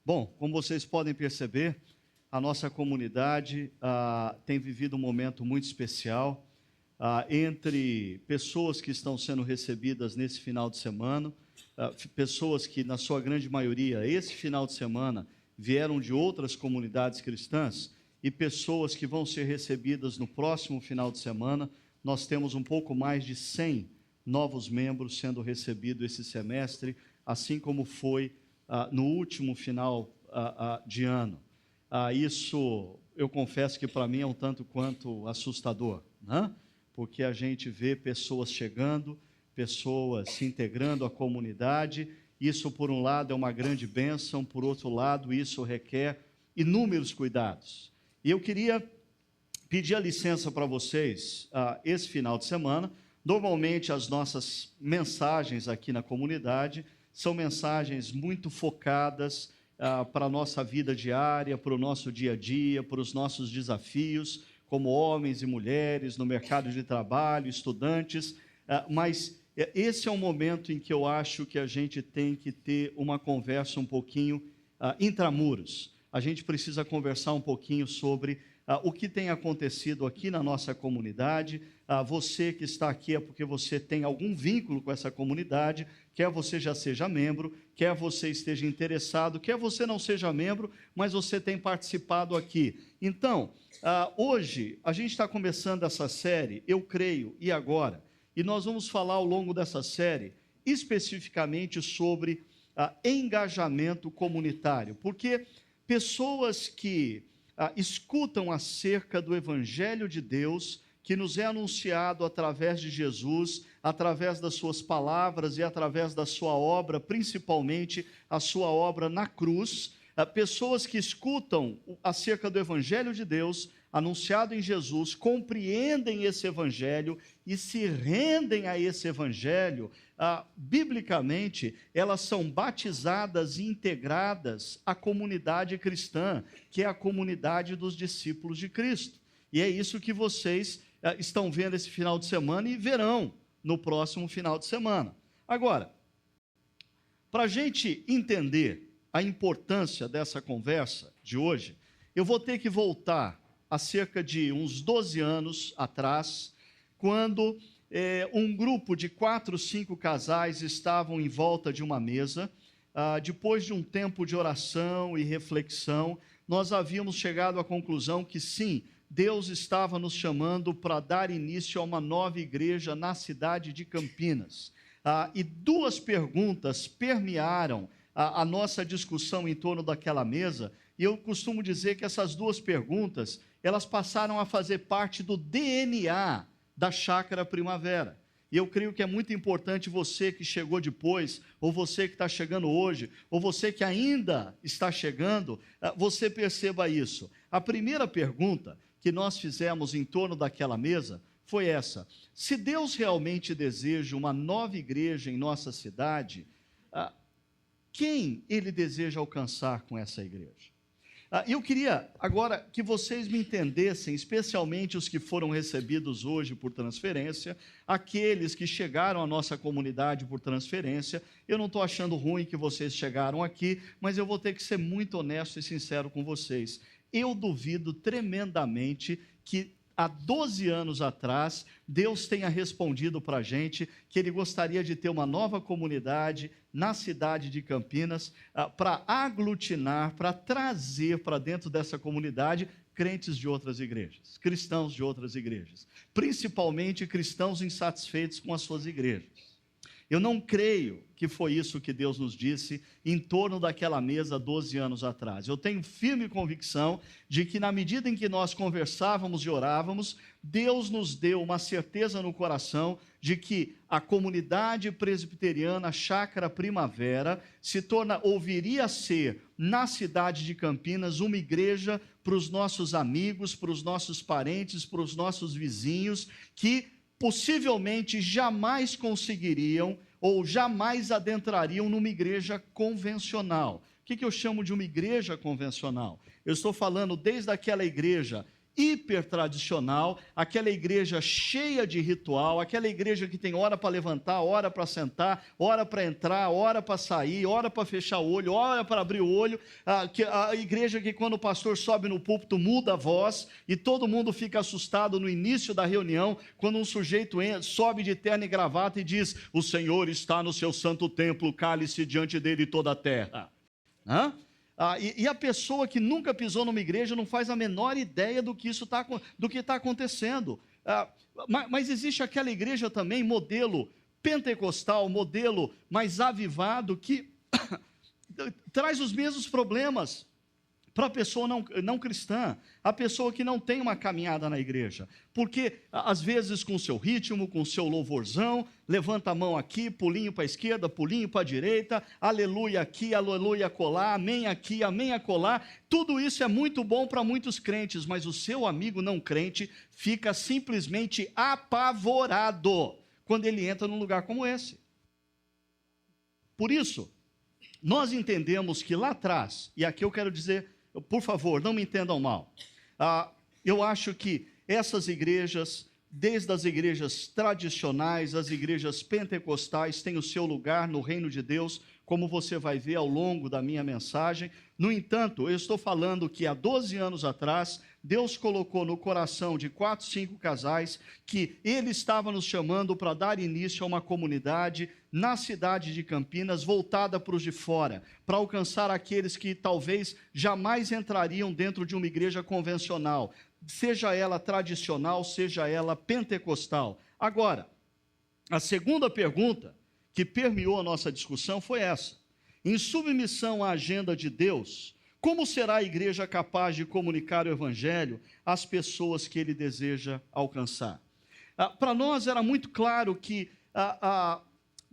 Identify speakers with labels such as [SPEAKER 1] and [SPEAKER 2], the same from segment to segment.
[SPEAKER 1] Bom, como vocês podem perceber, a nossa comunidade tem vivido um momento muito especial entre pessoas que estão sendo recebidas nesse final de semana, pessoas que, na sua grande maioria, esse final de semana, vieram de outras comunidades cristãs, e pessoas que vão ser recebidas no próximo final de semana. Nós temos um pouco mais de 100 novos membros sendo recebidos esse semestre, assim como foi no último final de ano. Isso, eu confesso que para mim é um tanto quanto assustador, né? Porque a gente vê pessoas chegando, pessoas se integrando à comunidade. Isso, por um lado, é uma grande bênção, por outro lado, isso requer inúmeros cuidados. E eu queria pedir a licença para vocês, esse final de semana. Normalmente, as nossas mensagens aqui na comunidade são mensagens muito focadas para a nossa vida diária, para o nosso dia a dia, para os nossos desafios, como homens e mulheres, no mercado de trabalho, estudantes, mas esse é um momento em que eu acho que a gente tem que ter uma conversa um pouquinho intramuros. A gente precisa conversar um pouquinho sobre o que tem acontecido aqui na nossa comunidade. Você que está aqui é porque você tem algum vínculo com essa comunidade, quer você já seja membro, quer você esteja interessado, quer você não seja membro, mas você tem participado aqui. Então, hoje a gente está começando essa série, Eu Creio, e Agora? E nós vamos falar ao longo dessa série especificamente sobre engajamento comunitário, porque pessoas que escutam acerca do Evangelho de Deus, que nos é anunciado através de Jesus, através das suas palavras e através da sua obra, principalmente a sua obra na cruz, pessoas que escutam acerca do Evangelho de Deus, anunciado em Jesus, compreendem esse Evangelho e se rendem a esse Evangelho, biblicamente, elas são batizadas e integradas à comunidade cristã, que é a comunidade dos discípulos de Cristo. E é isso que vocês estão vendo esse final de semana e verão no próximo final de semana. Agora, para a gente entender a importância dessa conversa de hoje, eu vou ter que voltar há cerca de uns 12 anos atrás, quando um grupo de 4, 5 casais estavam em volta de uma mesa. Depois de um tempo de oração e reflexão, nós havíamos chegado à conclusão que sim, Deus estava nos chamando para dar início a uma nova igreja na cidade de Campinas. E duas perguntas permearam a nossa discussão em torno daquela mesa, e eu costumo dizer que essas duas perguntas, elas passaram a fazer parte do DNA da Chácara Primavera. E eu creio que é muito importante você que chegou depois, ou você que está chegando hoje, ou você que ainda está chegando, você perceba isso. A primeira pergunta que nós fizemos em torno daquela mesa foi essa: se Deus realmente deseja uma nova igreja em nossa cidade, quem Ele deseja alcançar com essa igreja? Eu queria agora que vocês me entendessem, especialmente os que foram recebidos hoje por transferência, aqueles que chegaram à nossa comunidade por transferência. Eu não estou achando ruim que vocês chegaram aqui, mas eu vou ter que ser muito honesto e sincero com vocês. Eu duvido tremendamente que há 12 anos atrás, Deus tenha respondido para a gente que Ele gostaria de ter uma nova comunidade na cidade de Campinas, para aglutinar, para trazer para dentro dessa comunidade crentes de outras igrejas, cristãos de outras igrejas, principalmente cristãos insatisfeitos com as suas igrejas. Eu não creio que foi isso que Deus nos disse em torno daquela mesa 12 anos atrás. Eu tenho firme convicção de que, na medida em que nós conversávamos e orávamos, Deus nos deu uma certeza no coração de que a comunidade presbiteriana Chácara Primavera viria a ser, na cidade de Campinas, uma igreja para os nossos amigos, para os nossos parentes, para os nossos vizinhos, que possivelmente jamais conseguiriam ou jamais adentrariam numa igreja convencional. O que eu chamo de uma igreja convencional? Eu estou falando desde aquela igreja hiper tradicional, aquela igreja cheia de ritual, aquela igreja que tem hora para levantar, hora para sentar, hora para entrar, hora para sair, hora para fechar o olho, hora para abrir o olho, a igreja que quando o pastor sobe no púlpito muda a voz e todo mundo fica assustado no início da reunião, quando um sujeito sobe de terno e gravata e diz: o Senhor está no seu santo templo, cale-se diante dele toda a terra. E a pessoa que nunca pisou numa igreja não faz a menor ideia do que está acontecendo. Mas existe aquela igreja também, modelo pentecostal, modelo mais avivado, que traz os mesmos problemas para a pessoa não cristã, a pessoa que não tem uma caminhada na igreja, porque às vezes com o seu ritmo, com o seu louvorzão, levanta a mão aqui, pulinho para a esquerda, pulinho para a direita, aleluia aqui, aleluia acolá, amém aqui, amém acolá, tudo isso é muito bom para muitos crentes, mas o seu amigo não crente fica simplesmente apavorado quando ele entra num lugar como esse. Por isso, nós entendemos que lá atrás, e aqui eu quero dizer, por favor, não me entendam mal, eu acho que essas igrejas, desde as igrejas tradicionais, as igrejas pentecostais, têm o seu lugar no reino de Deus, como você vai ver ao longo da minha mensagem. No entanto, eu estou falando que há 12 anos atrás, Deus colocou no coração de 4, 5 casais que Ele estava nos chamando para dar início a uma comunidade na cidade de Campinas, voltada para os de fora, para alcançar aqueles que talvez jamais entrariam dentro de uma igreja convencional, seja ela tradicional, seja ela pentecostal. Agora, a segunda pergunta que permeou a nossa discussão foi essa: em submissão à agenda de Deus, como será a igreja capaz de comunicar o evangelho às pessoas que Ele deseja alcançar? Para nós era muito claro que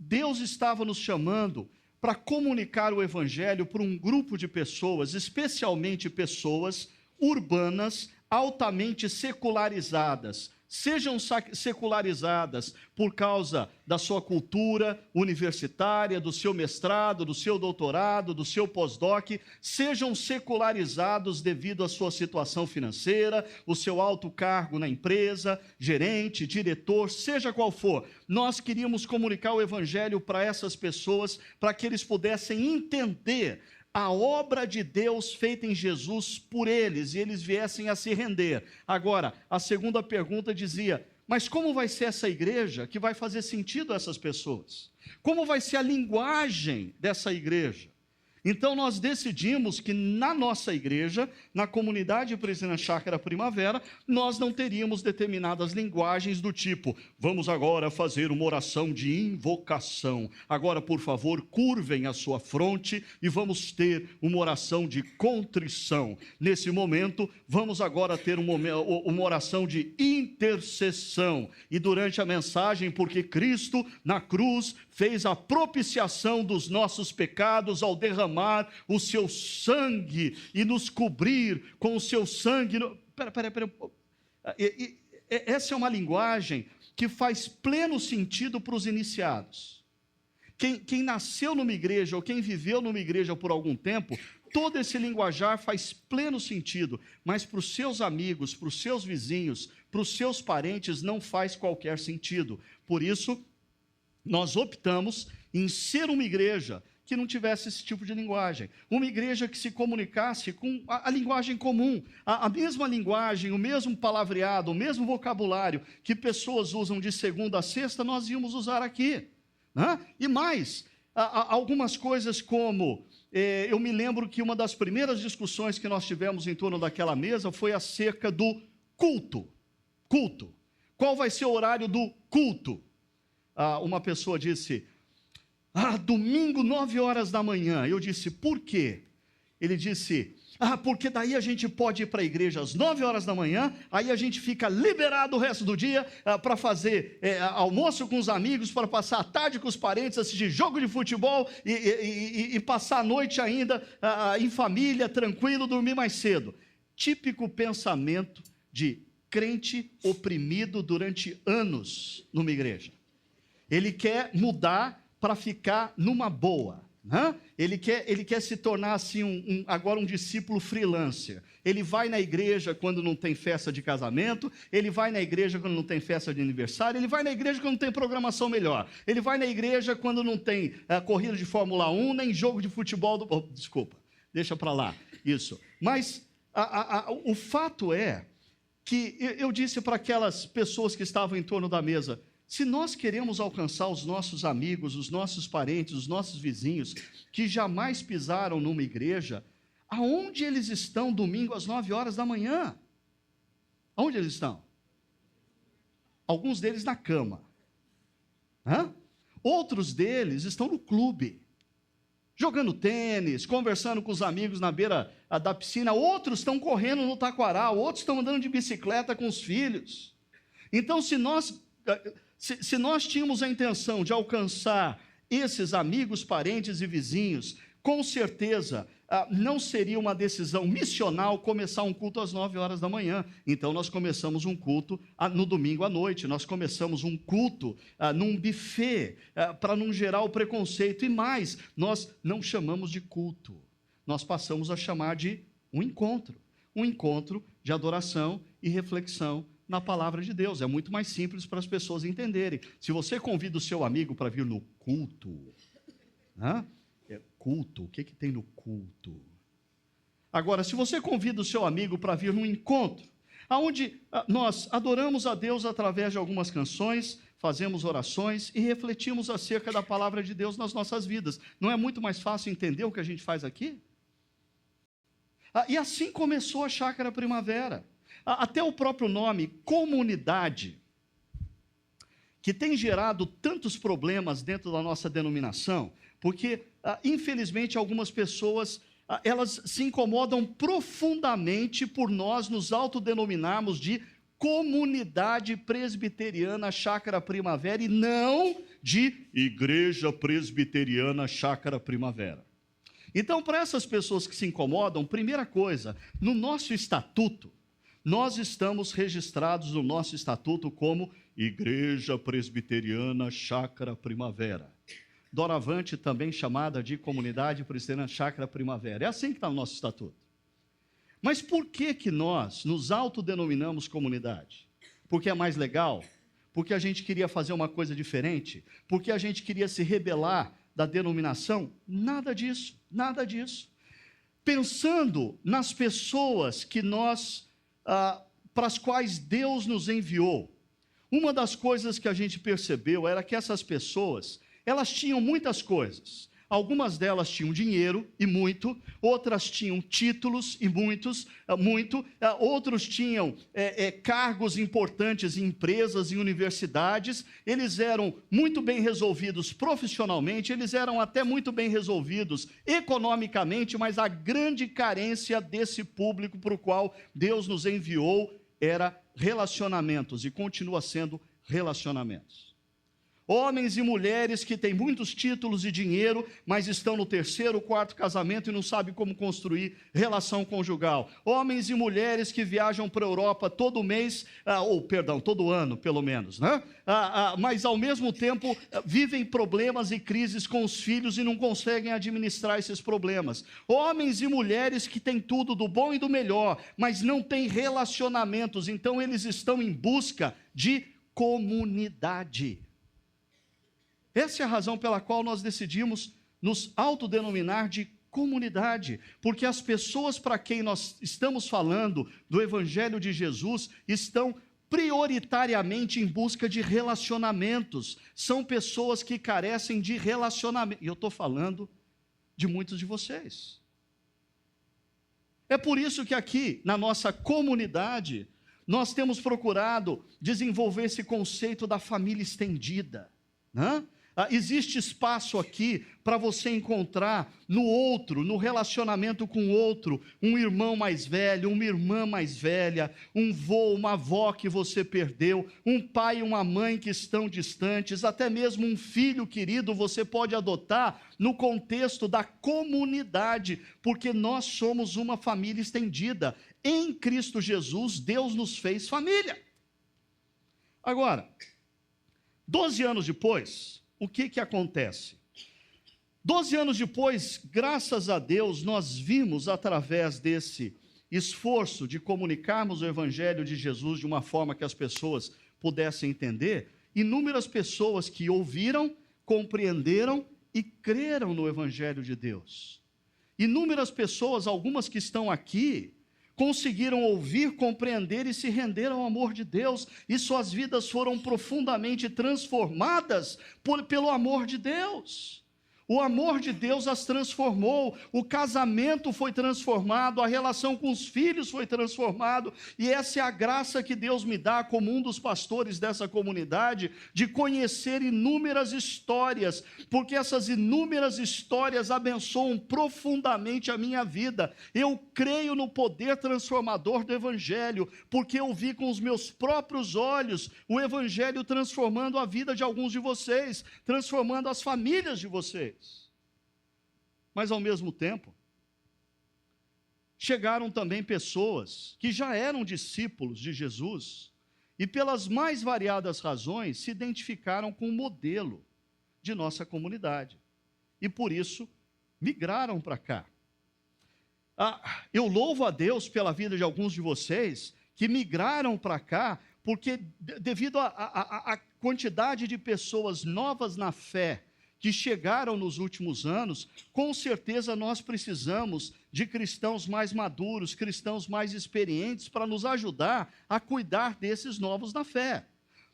[SPEAKER 1] Deus estava nos chamando para comunicar o evangelho para um grupo de pessoas, especialmente pessoas urbanas, altamente secularizadas, sejam secularizadas por causa da sua cultura universitária, do seu mestrado, do seu doutorado, do seu pós-doc, sejam secularizados devido à sua situação financeira, o seu alto cargo na empresa, gerente, diretor, seja qual for. Nós queríamos comunicar o evangelho para essas pessoas, para que eles pudessem entender a obra de Deus feita em Jesus por eles, e eles viessem a se render. Agora, a segunda pergunta dizia: mas como vai ser essa igreja que vai fazer sentido a essas pessoas? Como vai ser a linguagem dessa igreja? Então nós decidimos que na nossa igreja, na comunidade Presina Chácara Primavera, nós não teríamos determinadas linguagens do tipo: vamos agora fazer uma oração de invocação. Agora, por favor, curvem a sua fronte e vamos ter uma oração de contrição. Nesse momento, vamos agora ter uma oração de intercessão. E durante a mensagem, porque Cristo na cruz fez a propiciação dos nossos pecados ao derramar o seu sangue e nos cobrir com o seu sangue. Pera. Essa é uma linguagem que faz pleno sentido para os iniciados. Quem nasceu numa igreja ou quem viveu numa igreja por algum tempo, todo esse linguajar faz pleno sentido, mas para os seus amigos, para os seus vizinhos, para os seus parentes, não faz qualquer sentido. Por isso, nós optamos em ser uma igreja que não tivesse esse tipo de linguagem, uma igreja que se comunicasse com a linguagem comum, a mesma linguagem, o mesmo palavreado, o mesmo vocabulário que pessoas usam de segunda a sexta, nós íamos usar aqui. E mais, algumas coisas como, eu me lembro que uma das primeiras discussões que nós tivemos em torno daquela mesa foi acerca do culto. Qual vai ser o horário do culto? Uma pessoa disse: domingo, 9 horas da manhã. Eu disse: por quê? Ele disse: porque daí a gente pode ir para a igreja às 9 horas da manhã, aí a gente fica liberado o resto do dia para fazer almoço com os amigos, para passar a tarde com os parentes, assistir jogo de futebol e passar a noite ainda em família, tranquilo, dormir mais cedo. Típico pensamento de crente oprimido durante anos numa igreja. Ele quer mudar para ficar numa boa, né? Ele quer se tornar assim agora um discípulo freelancer. Ele vai na igreja quando não tem festa de casamento, ele vai na igreja quando não tem festa de aniversário, ele vai na igreja quando não tem programação melhor, ele vai na igreja quando não tem corrida de Fórmula 1, nem jogo de futebol desculpa, deixa para lá, isso. Mas o fato é que eu disse para aquelas pessoas que estavam em torno da mesa, se nós queremos alcançar os nossos amigos, os nossos parentes, os nossos vizinhos, que jamais pisaram numa igreja, aonde eles estão domingo às 9 horas da manhã? Aonde eles estão? Alguns deles na cama. Outros deles estão no clube, jogando tênis, conversando com os amigos na beira da piscina. Outros estão correndo no taquaral, outros estão andando de bicicleta com os filhos. Então, se nós tínhamos a intenção de alcançar esses amigos, parentes e vizinhos, com certeza não seria uma decisão missional começar um culto às 9 horas da manhã. Então nós começamos um culto no domingo à noite, nós começamos um culto num buffet, para não gerar o preconceito. E mais, nós não chamamos de culto, nós passamos a chamar de um encontro de adoração e reflexão na palavra de Deus. É muito mais simples para as pessoas entenderem. Se você convida o seu amigo para vir no culto, culto, o que tem no culto? Agora, se você convida o seu amigo para vir num encontro, onde nós adoramos a Deus através de algumas canções, fazemos orações e refletimos acerca da palavra de Deus nas nossas vidas, não é muito mais fácil entender o que a gente faz aqui? E assim começou a Chácara Primavera. Até o próprio nome, comunidade, que tem gerado tantos problemas dentro da nossa denominação, porque, infelizmente, algumas pessoas, elas se incomodam profundamente por nós nos autodenominarmos de Comunidade Presbiteriana Chácara Primavera e não de Igreja Presbiteriana Chácara Primavera. Então, para essas pessoas que se incomodam, primeira coisa, no nosso estatuto, nós estamos registrados no nosso estatuto como Igreja Presbiteriana Chácara Primavera. Doravante, também chamada de Comunidade Presbiteriana Chácara Primavera. É assim que está no nosso estatuto. Mas por que nós nos autodenominamos comunidade? Porque é mais legal? Porque a gente queria fazer uma coisa diferente? Porque a gente queria se rebelar da denominação? Nada disso, nada disso. Pensando nas pessoas que para as quais Deus nos enviou, uma das coisas que a gente percebeu era que essas pessoas, elas tinham muitas coisas. Algumas delas tinham dinheiro, e muito. Outras tinham títulos, e muito. Outros tinham cargos importantes em empresas e universidades. Eles eram muito bem resolvidos profissionalmente, eles eram até muito bem resolvidos economicamente, mas a grande carência desse público para o qual Deus nos enviou era relacionamentos, e continua sendo relacionamentos. Homens e mulheres que têm muitos títulos e dinheiro, mas estão no 3º, 4º casamento e não sabem como construir relação conjugal. Homens e mulheres que viajam para a Europa todo mês, todo ano, pelo menos, né? Mas ao mesmo tempo vivem problemas e crises com os filhos e não conseguem administrar esses problemas. Homens e mulheres que têm tudo do bom e do melhor, mas não têm relacionamentos, então eles estão em busca de comunidade. Essa é a razão pela qual nós decidimos nos autodenominar de comunidade, porque as pessoas para quem nós estamos falando do Evangelho de Jesus estão prioritariamente em busca de relacionamentos, são pessoas que carecem de relacionamento, e eu estou falando de muitos de vocês. É por isso que aqui, na nossa comunidade, nós temos procurado desenvolver esse conceito da família estendida, né? Existe espaço aqui para você encontrar no outro, no relacionamento com o outro, um irmão mais velho, uma irmã mais velha, um vô, uma avó que você perdeu, um pai e uma mãe que estão distantes, até mesmo um filho querido você pode adotar no contexto da comunidade, porque nós somos uma família estendida. Em Cristo Jesus, Deus nos fez família. Agora, 12 anos depois, o que acontece? 12 anos depois, graças a Deus, nós vimos através desse esforço de comunicarmos o Evangelho de Jesus de uma forma que as pessoas pudessem entender, inúmeras pessoas que ouviram, compreenderam e creram no Evangelho de Deus. Inúmeras pessoas, algumas que estão aqui, conseguiram ouvir, compreender e se renderam ao amor de Deus, e suas vidas foram profundamente transformadas pelo amor de Deus. O amor de Deus as transformou, o casamento foi transformado, a relação com os filhos foi transformado, e essa é a graça que Deus me dá como um dos pastores dessa comunidade, de conhecer inúmeras histórias, porque essas inúmeras histórias abençoam profundamente a minha vida. Eu creio no poder transformador do Evangelho, porque eu vi com os meus próprios olhos o Evangelho transformando a vida de alguns de vocês, transformando as famílias de vocês. Mas, ao mesmo tempo, chegaram também pessoas que já eram discípulos de Jesus e, pelas mais variadas razões, se identificaram com o modelo de nossa comunidade e, por isso, migraram para cá. Eu louvo a Deus pela vida de alguns de vocês que migraram para cá, porque, devido à quantidade de pessoas novas na fé que chegaram nos últimos anos, com certeza nós precisamos de cristãos mais maduros, cristãos mais experientes, para nos ajudar a cuidar desses novos na fé.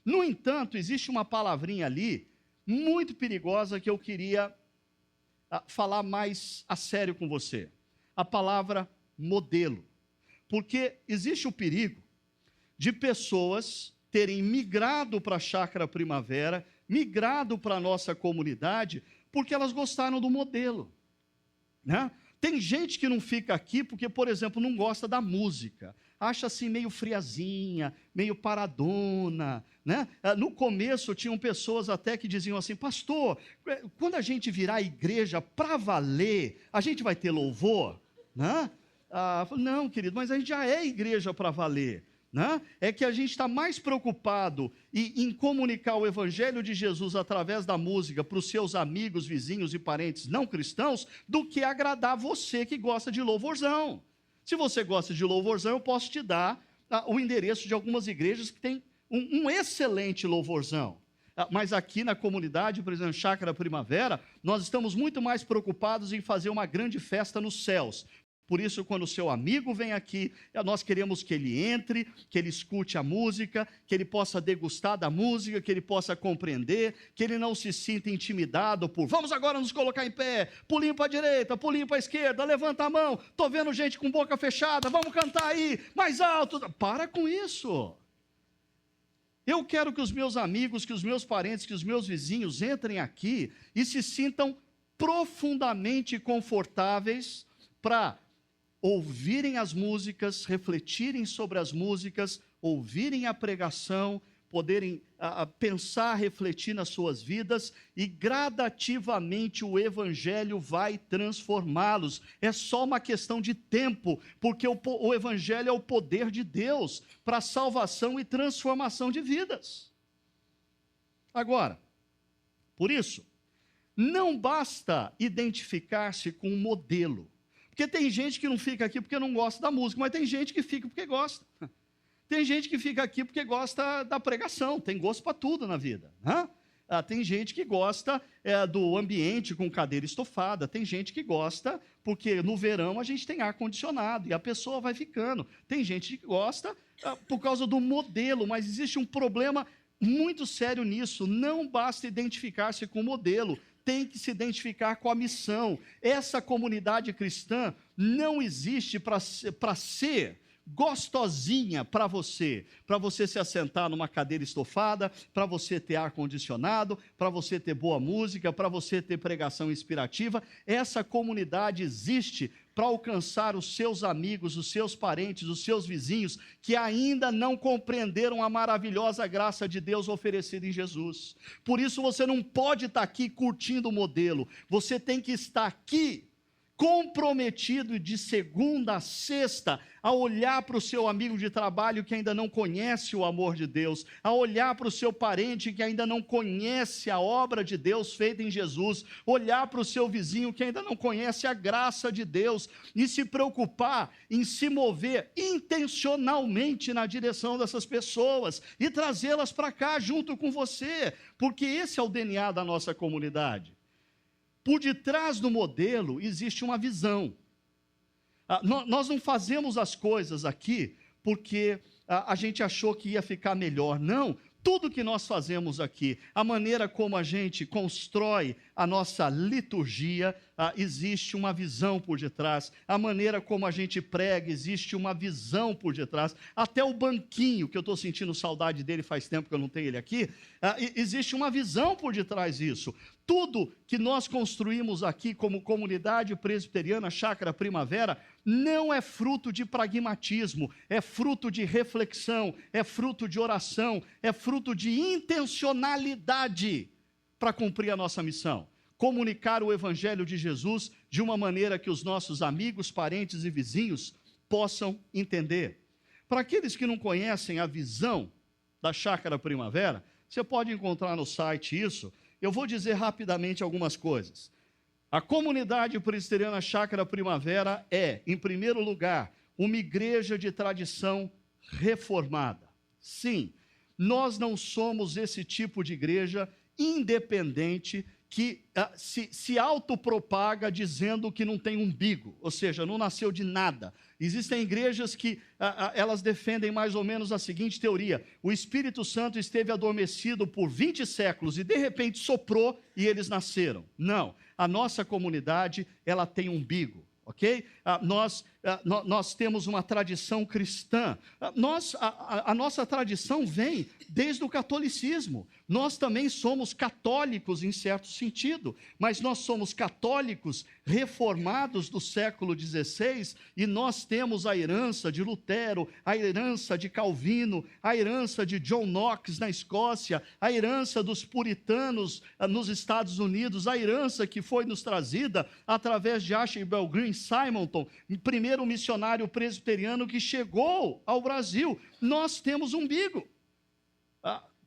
[SPEAKER 1] No entanto, existe uma palavrinha ali, muito perigosa, que eu queria falar mais a sério com você. A palavra modelo. Porque existe o perigo de pessoas terem migrado para a Chácara Primavera, migrado para a nossa comunidade, porque elas gostaram do modelo, né? Tem gente que não fica aqui porque, por exemplo, não gosta da música, acha assim meio friazinha, meio paradona, né? No começo tinham pessoas até que diziam assim: pastor, quando a gente virar igreja para valer, a gente vai ter louvor, né? Não, querido, mas a gente já é igreja para valer. Né? É que a gente está mais preocupado em comunicar o Evangelho de Jesus através da música para os seus amigos, vizinhos e parentes não cristãos, do que agradar você que gosta de louvorzão. Se você gosta de louvorzão, eu posso te dar o endereço de algumas igrejas que tem um excelente louvorzão. Mas aqui na comunidade, por exemplo, Chácara Primavera, nós estamos muito mais preocupados em fazer uma grande festa nos céus. Por isso, quando o seu amigo vem aqui, nós queremos que ele entre, que ele escute a música, que ele possa degustar da música, que ele possa compreender, que ele não se sinta intimidado por: vamos agora nos colocar em pé, pulinho para a direita, pulinho para a esquerda, levanta a mão, estou vendo gente com boca fechada, vamos cantar aí, mais alto. Para com isso. Eu quero que os meus amigos, que os meus parentes, que os meus vizinhos entrem aqui e se sintam profundamente confortáveis para ouvirem as músicas, refletirem sobre as músicas, ouvirem a pregação, poderem pensar, refletir nas suas vidas, e gradativamente o Evangelho vai transformá-los. É só uma questão de tempo, porque o Evangelho é o poder de Deus para salvação e transformação de vidas. Agora, por isso, não basta identificar-se com um modelo. Porque tem gente que não fica aqui porque não gosta da música, mas tem gente que fica porque gosta. Tem gente que fica aqui porque gosta da pregação, tem gosto para tudo na vida, né? Tem gente que gosta do ambiente com cadeira estofada, tem gente que gosta porque no verão a gente tem ar-condicionado e a pessoa vai ficando. Tem gente que gosta por causa do modelo, mas existe um problema muito sério nisso. Não basta identificar-se com o modelo, tem que se identificar com a missão. Essa comunidade cristã não existe para ser gostosinha para você se assentar numa cadeira estofada, para você ter ar-condicionado, para você ter boa música, para você ter pregação inspirativa. Essa comunidade existe para alcançar os seus amigos, os seus parentes, os seus vizinhos, que ainda não compreenderam a maravilhosa graça de Deus oferecida em Jesus. Por isso você não pode estar aqui curtindo o modelo, você tem que estar aqui comprometido de segunda a sexta a olhar para o seu amigo de trabalho que ainda não conhece o amor de Deus, a olhar para o seu parente que ainda não conhece a obra de Deus feita em Jesus, olhar para o seu vizinho que ainda não conhece a graça de Deus e se preocupar em se mover intencionalmente na direção dessas pessoas e trazê-las para cá junto com você, porque esse é o DNA da nossa comunidade. Por detrás do modelo existe uma visão. Nós não fazemos as coisas aqui porque a gente achou que ia ficar melhor. Não, tudo que nós fazemos aqui, a maneira como a gente constrói a nossa liturgia, existe uma visão por detrás. A maneira como a gente prega, existe uma visão por detrás. Até o banquinho, que eu estou sentindo saudade dele, faz tempo que eu não tenho ele aqui, existe uma visão por detrás disso. Tudo que nós construímos aqui como comunidade presbiteriana Chácara Primavera não é fruto de pragmatismo, é fruto de reflexão, é fruto de oração, é fruto de intencionalidade para cumprir a nossa missão. Comunicar o Evangelho de Jesus de uma maneira que os nossos amigos, parentes e vizinhos possam entender. Para aqueles que não conhecem a visão da Chácara Primavera, você pode encontrar no site isso. Eu vou dizer rapidamente algumas coisas. A comunidade presbiteriana Chácara Primavera é, em primeiro lugar, uma igreja de tradição reformada. Sim, nós não somos esse tipo de igreja independente que se autopropaga dizendo que não tem umbigo, ou seja, não nasceu de nada. Existem igrejas que elas defendem mais ou menos a seguinte teoria: o Espírito Santo esteve adormecido por 20 séculos e de repente soprou e eles nasceram. Não, a nossa comunidade ela tem umbigo. Ok? Nós temos uma tradição cristã. A nossa tradição vem desde o catolicismo. Nós também somos católicos em certo sentido, mas nós somos católicos reformados do século XVI e nós temos a herança de Lutero, a herança de Calvino, a herança de John Knox na Escócia, a herança dos puritanos nos Estados Unidos, a herança que foi nos trazida através de Archibald Green Simonton, primeiro missionário presbiteriano que chegou ao Brasil. Nós temos umbigo.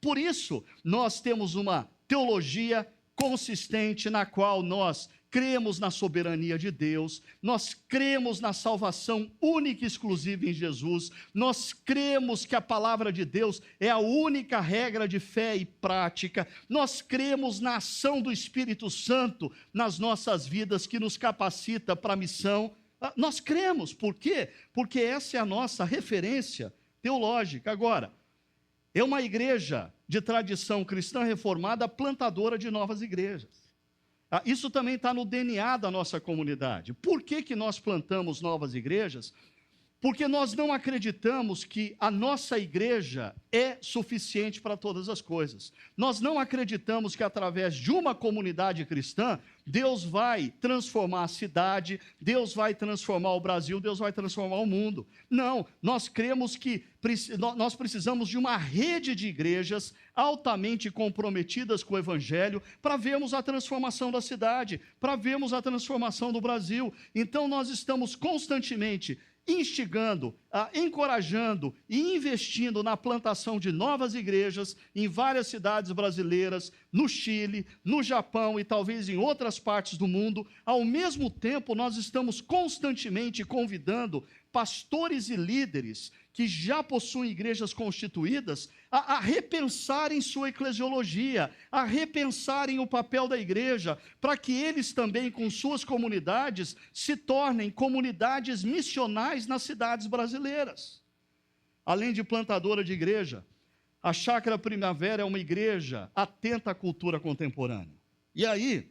[SPEAKER 1] Por isso, nós temos uma teologia consistente na qual nós cremos na soberania de Deus, nós cremos na salvação única e exclusiva em Jesus, nós cremos que a palavra de Deus é a única regra de fé e prática, nós cremos na ação do Espírito Santo nas nossas vidas que nos capacita para a missão. Nós cremos, por quê? Porque essa é a nossa referência teológica. Agora, é uma igreja de tradição cristã reformada, plantadora de novas igrejas. Isso também está no DNA da nossa comunidade. Por que nós plantamos novas igrejas? Porque nós não acreditamos que a nossa igreja é suficiente para todas as coisas. Nós não acreditamos que através de uma comunidade cristã, Deus vai transformar a cidade, Deus vai transformar o Brasil, Deus vai transformar o mundo. Não, nós cremos que nós precisamos de uma rede de igrejas altamente comprometidas com o Evangelho para vermos a transformação da cidade, para vermos a transformação do Brasil. Então nós estamos constantemente instigando, encorajando e investindo na plantação de novas igrejas em várias cidades brasileiras, no Chile, no Japão e talvez em outras partes do mundo. Ao mesmo tempo, nós estamos constantemente convidando pastores e líderes que já possuem igrejas constituídas a repensarem sua eclesiologia, a repensarem o papel da igreja, para que eles também, com suas comunidades, se tornem comunidades missionais nas cidades brasileiras. Além de plantadora de igreja, a Chácara Primavera é uma igreja atenta à cultura contemporânea. E aí,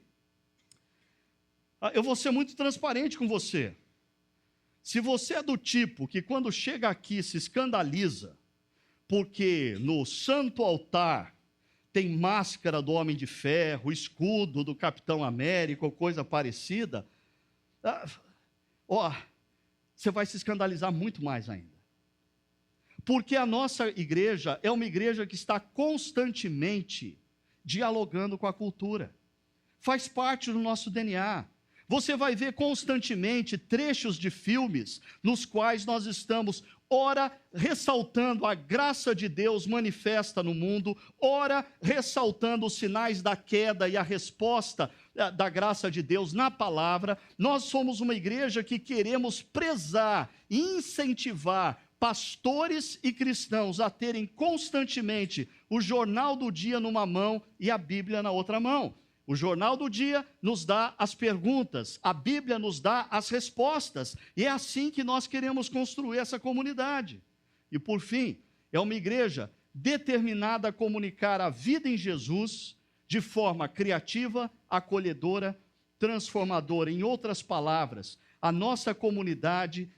[SPEAKER 1] eu vou ser muito transparente com você. Se você é do tipo que quando chega aqui se escandaliza, porque no santo altar tem máscara do Homem de Ferro, escudo do Capitão América ou coisa parecida, você vai se escandalizar muito mais ainda. Porque a nossa igreja é uma igreja que está constantemente dialogando com a cultura. Faz parte do nosso DNA. Você vai ver constantemente trechos de filmes nos quais nós estamos, ora, ressaltando a graça de Deus manifesta no mundo, ora, ressaltando os sinais da queda e a resposta da graça de Deus na palavra. Nós somos uma igreja que queremos prezar e incentivar pastores e cristãos a terem constantemente o jornal do dia numa mão e a Bíblia na outra mão. O jornal do dia nos dá as perguntas, a Bíblia nos dá as respostas, e é assim que nós queremos construir essa comunidade. E por fim, é uma igreja determinada a comunicar a vida em Jesus de forma criativa, acolhedora, transformadora. Em outras palavras, a nossa comunidade,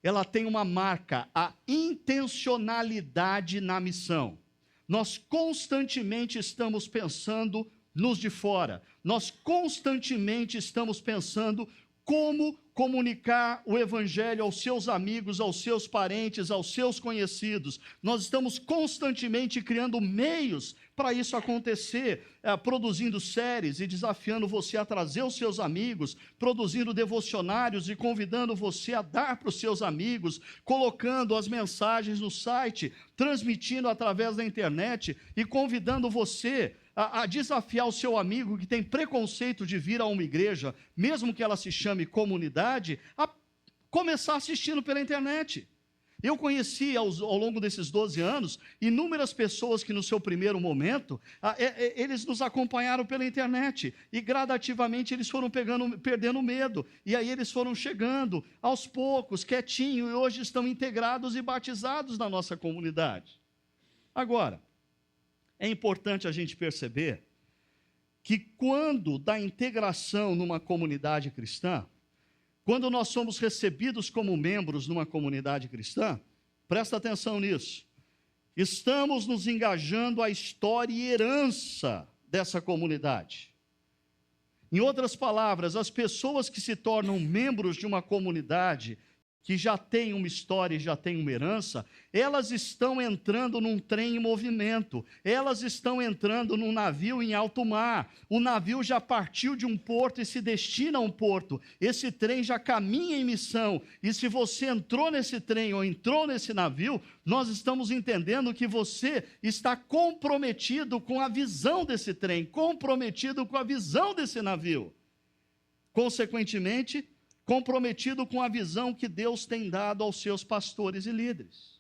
[SPEAKER 1] ela tem uma marca, a intencionalidade na missão. Nós constantemente estamos pensando nos de fora. Nós constantemente estamos pensando como comunicar o evangelho aos seus amigos, aos seus parentes, aos seus conhecidos. Nós estamos constantemente criando meios para isso acontecer, produzindo séries e desafiando você a trazer os seus amigos, produzindo devocionários e convidando você a dar para os seus amigos, colocando as mensagens no site, transmitindo através da internet e convidando você a desafiar o seu amigo que tem preconceito de vir a uma igreja, mesmo que ela se chame comunidade, a começar assistindo pela internet. Eu conheci ao longo desses 12 anos inúmeras pessoas que no seu primeiro momento, eles nos acompanharam pela internet e gradativamente eles foram perdendo medo, e aí eles foram chegando aos poucos, quietinho, e hoje estão integrados e batizados na nossa comunidade. Agora, é importante a gente perceber que quando da integração numa comunidade cristã, quando nós somos recebidos como membros numa comunidade cristã, presta atenção nisso, estamos nos engajando à história e herança dessa comunidade. Em outras palavras, as pessoas que se tornam membros de uma comunidade que já tem uma história e já tem uma herança, elas estão entrando num trem em movimento, elas estão entrando num navio em alto mar, o navio já partiu de um porto e se destina a um porto, esse trem já caminha em missão, e se você entrou nesse trem ou entrou nesse navio, nós estamos entendendo que você está comprometido com a visão desse trem, comprometido com a visão desse navio. Consequentemente, comprometido com a visão que Deus tem dado aos seus pastores e líderes.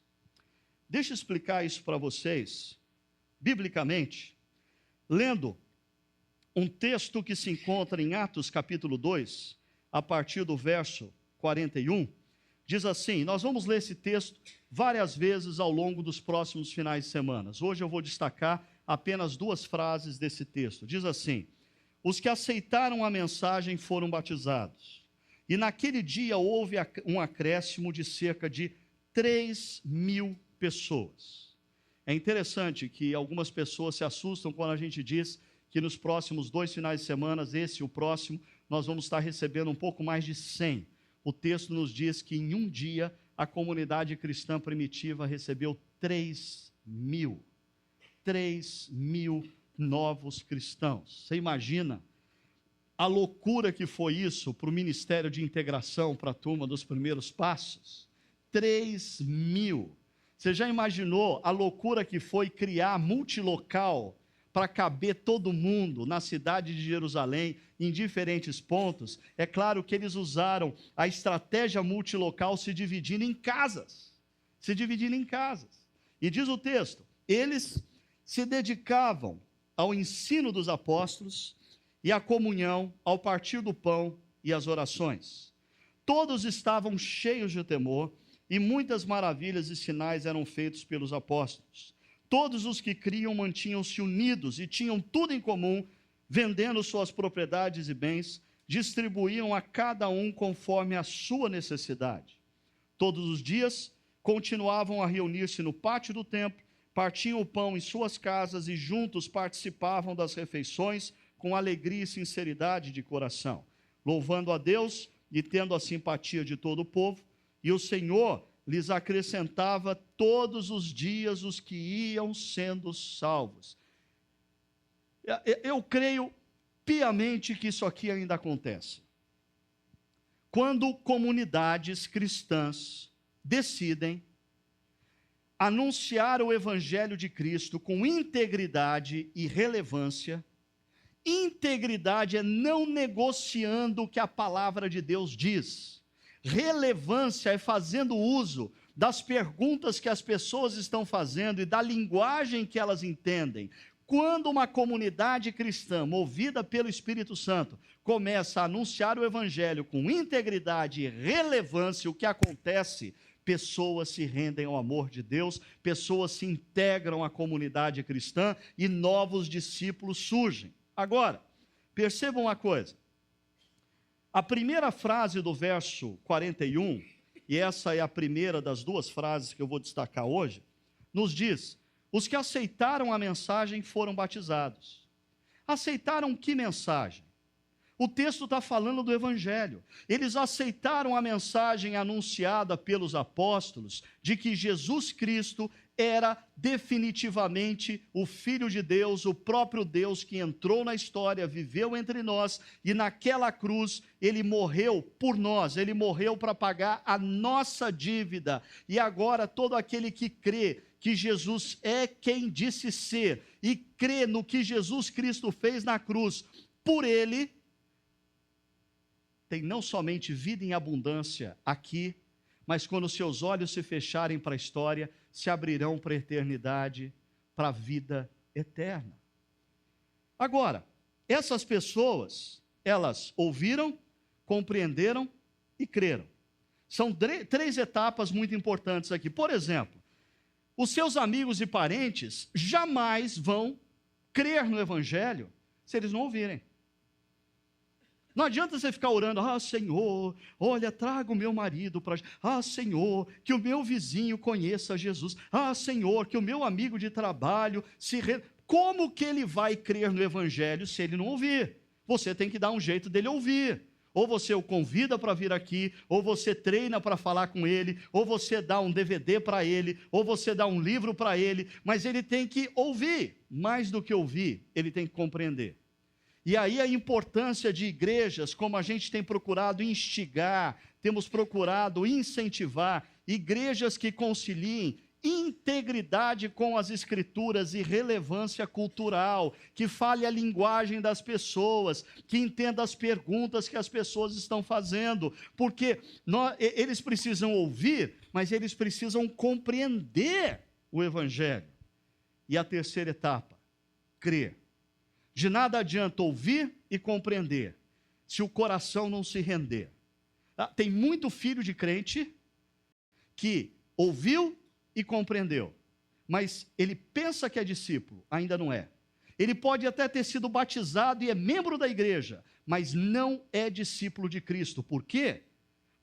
[SPEAKER 1] Deixa eu explicar isso para vocês, biblicamente, lendo um texto que se encontra em Atos capítulo 2, a partir do verso 41, diz assim, nós vamos ler esse texto várias vezes ao longo dos próximos finais de semana. Hoje eu vou destacar apenas 2 frases desse texto. Diz assim, os que aceitaram a mensagem foram batizados. E naquele dia houve um acréscimo de cerca de 3.000 pessoas. É interessante que algumas pessoas se assustam quando a gente diz que nos próximos 2 finais de semana, esse e o próximo, nós vamos estar recebendo um pouco mais de 100. O texto nos diz que em um dia a comunidade cristã primitiva recebeu 3.000. 3.000 novos cristãos. Você imagina a loucura que foi isso para o Ministério de Integração, para a turma dos primeiros passos? 3.000. Você já imaginou a loucura que foi criar multilocal para caber todo mundo na cidade de Jerusalém, em diferentes pontos? É claro que eles usaram a estratégia multilocal se dividindo em casas. E diz o texto, eles se dedicavam ao ensino dos apóstolos, e a comunhão, ao partir do pão e as orações. Todos estavam cheios de temor, e muitas maravilhas e sinais eram feitos pelos apóstolos. Todos os que criam mantinham-se unidos e tinham tudo em comum, vendendo suas propriedades e bens, distribuíam a cada um conforme a sua necessidade. Todos os dias continuavam a reunir-se no pátio do templo, partiam o pão em suas casas e juntos participavam das refeições, com alegria e sinceridade de coração, louvando a Deus e tendo a simpatia de todo o povo, e o Senhor lhes acrescentava todos os dias os que iam sendo salvos. Eu creio piamente que isso aqui ainda acontece. quando comunidades cristãs decidem anunciar o Evangelho de Cristo com integridade e relevância. Integridade é não negociando o que a palavra de Deus diz. Relevância é fazendo uso das perguntas que as pessoas estão fazendo e da linguagem que elas entendem. Quando uma comunidade cristã, movida pelo Espírito Santo, começa a anunciar o Evangelho com integridade e relevância, o que acontece? Pessoas se rendem ao amor de Deus, pessoas se integram à comunidade cristã e novos discípulos surgem. Agora, percebam uma coisa. A primeira frase do verso 41, e essa é a primeira das duas frases que eu vou destacar hoje, nos diz: os que aceitaram a mensagem foram batizados. Aceitaram que mensagem? O texto está falando do Evangelho. Eles aceitaram a mensagem anunciada pelos apóstolos de que Jesus Cristo era definitivamente o Filho de Deus, o próprio Deus que entrou na história, viveu entre nós e naquela cruz ele morreu por nós, ele morreu para pagar a nossa dívida. E agora todo aquele que crê que Jesus é quem disse ser e crê no que Jesus Cristo fez na cruz, por ele, tem não somente vida em abundância aqui, mas quando seus olhos se fecharem para a história, se abrirão para a eternidade, para a vida eterna. Agora, essas pessoas, elas ouviram, compreenderam e creram. São três etapas muito importantes aqui. Por exemplo, os seus amigos e parentes jamais vão crer no Evangelho se eles não ouvirem. Não adianta você ficar orando: ah, Senhor, olha, traga o meu marido para... Ah, Senhor, que o meu vizinho conheça Jesus. Ah, Senhor, que o meu amigo de trabalho se... Como que ele vai crer no Evangelho se ele não ouvir? Você tem que dar um jeito dele ouvir. Ou você o convida para vir aqui, ou você treina para falar com ele, ou você dá um DVD para ele, ou você dá um livro para ele, mas ele tem que ouvir. Mais do que ouvir, ele tem que compreender. E aí a importância de igrejas, como a gente tem procurado instigar, temos procurado incentivar, igrejas que conciliem integridade com as Escrituras e relevância cultural, que fale a linguagem das pessoas, que entenda as perguntas que as pessoas estão fazendo, porque eles precisam ouvir, mas eles precisam compreender o Evangelho. E a terceira etapa, crer. De nada adianta ouvir e compreender, se o coração não se render. Tem muito filho de crente que ouviu e compreendeu, mas ele pensa que é discípulo, ainda não é. Ele pode até ter sido batizado e é membro da igreja, mas não é discípulo de Cristo. Por quê?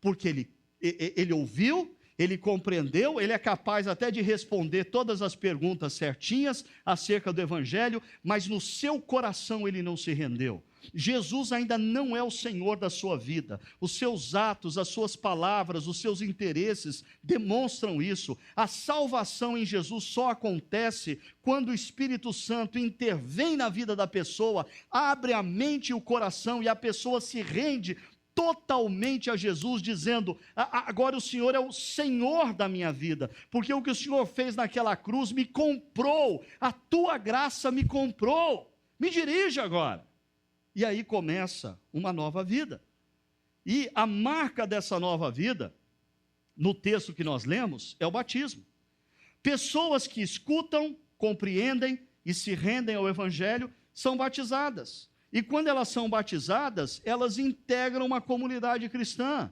[SPEAKER 1] Porque ele ouviu, ele compreendeu, ele é capaz até de responder todas as perguntas certinhas acerca do Evangelho, mas no seu coração ele não se rendeu. Jesus ainda não é o Senhor da sua vida. Os seus atos, as suas palavras, os seus interesses demonstram isso. A salvação em Jesus só acontece quando o Espírito Santo intervém na vida da pessoa, abre a mente e o coração e a pessoa se rende totalmente a Jesus, dizendo: agora o Senhor é o Senhor da minha vida, porque o que o Senhor fez naquela cruz me comprou, a tua graça me comprou, me dirige agora. E aí começa uma nova vida. E a marca dessa nova vida, no texto que nós lemos, é o batismo. Pessoas que escutam, compreendem e se rendem ao Evangelho são batizadas. E quando elas são batizadas, elas integram uma comunidade cristã.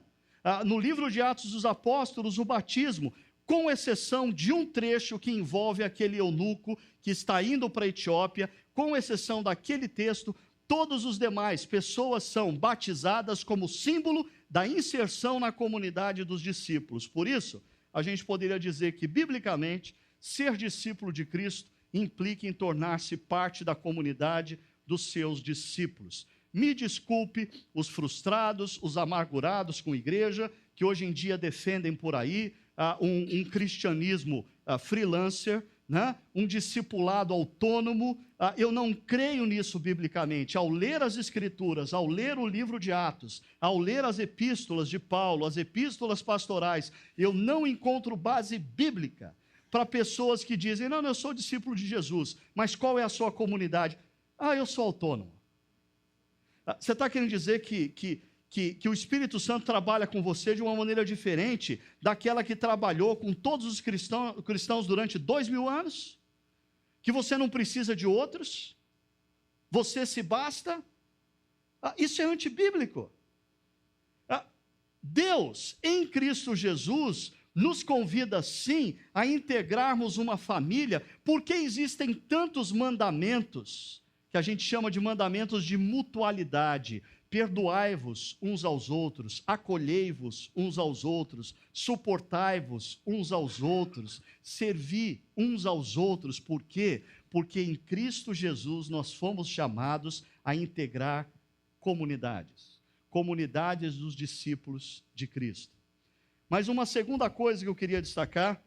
[SPEAKER 1] No livro de Atos dos Apóstolos, o batismo, com exceção de um trecho que envolve aquele eunuco que está indo para a Etiópia, com exceção daquele texto, todos os demais pessoas são batizadas como símbolo da inserção na comunidade dos discípulos. Por isso, a gente poderia dizer que, biblicamente, ser discípulo de Cristo implica em tornar-se parte da comunidade dos seus discípulos. Me desculpe os frustrados, os amargurados com a igreja, que hoje em dia defendem por aí um cristianismo freelancer, né, um discipulado autônomo. Eu não creio nisso biblicamente. Ao ler as Escrituras, ao ler o livro de Atos, ao ler as epístolas de Paulo, as epístolas pastorais, eu não encontro base bíblica para pessoas que dizem, não, eu sou discípulo de Jesus, mas qual é a sua comunidade? Eu sou autônomo. Você está querendo dizer que o Espírito Santo trabalha com você de uma maneira diferente daquela que trabalhou com todos os cristãos durante 2000 anos? Que você não precisa de outros? Você se basta? Isso é antibíblico. Deus, em Cristo Jesus, nos convida sim a integrarmos uma família, porque existem tantos mandamentos, que a gente chama de mandamentos de mutualidade. Perdoai-vos uns aos outros, acolhei-vos uns aos outros, suportai-vos uns aos outros, servi uns aos outros. Por quê? Porque em Cristo Jesus nós fomos chamados a integrar comunidades dos discípulos de Cristo. Mas uma segunda coisa que eu queria destacar,